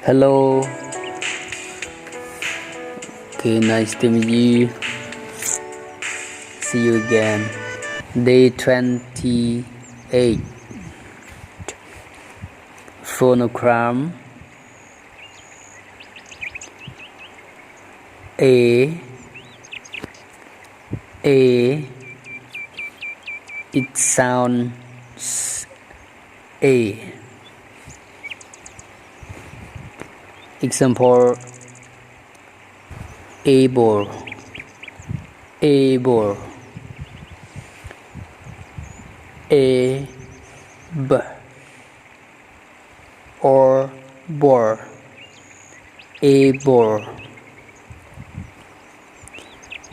Hello. Okay, nice to meet you. See you again. Day 28. Phonogram. A. It sounds A. Example: able, able, a b or bore, able,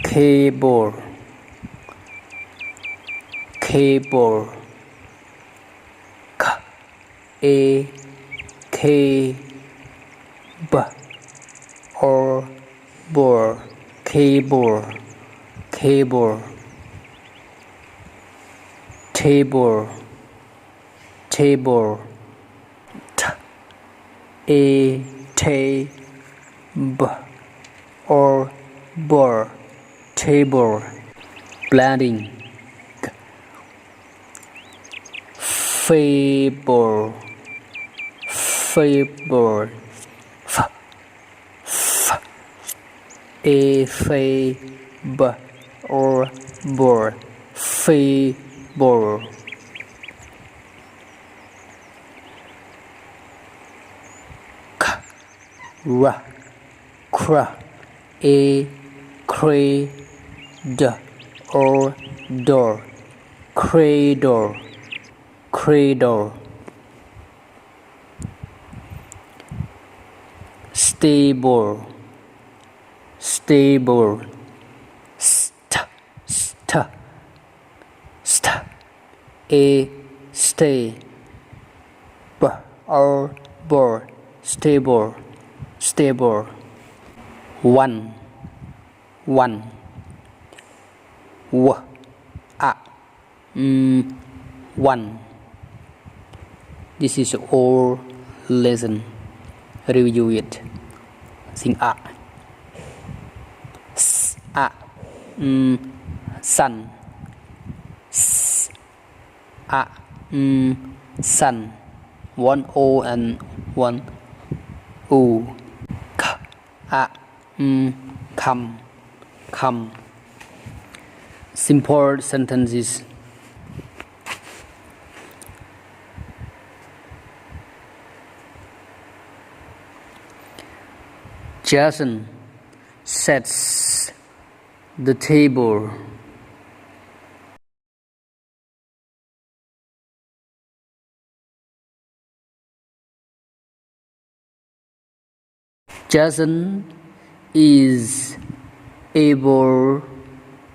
cable, cable, a k b or bore, cable, cable, table, table, a t b or bore, table. Blending: fable, fable, a fable or bore, fable. Cra, a cradle or door, cradle, cradle. Stable, stable, a stay b or board, stable, stable. One, w a one. This is all lesson. Review it. Sing a. Sun. Sun. One O and one U. Come, come. Simple sentences. Jason sets the table. Jason is able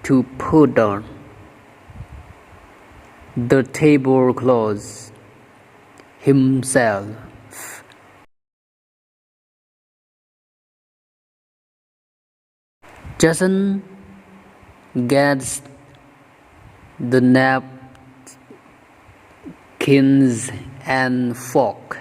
to put down the tablecloth himself. Jason gets the napkins and fork.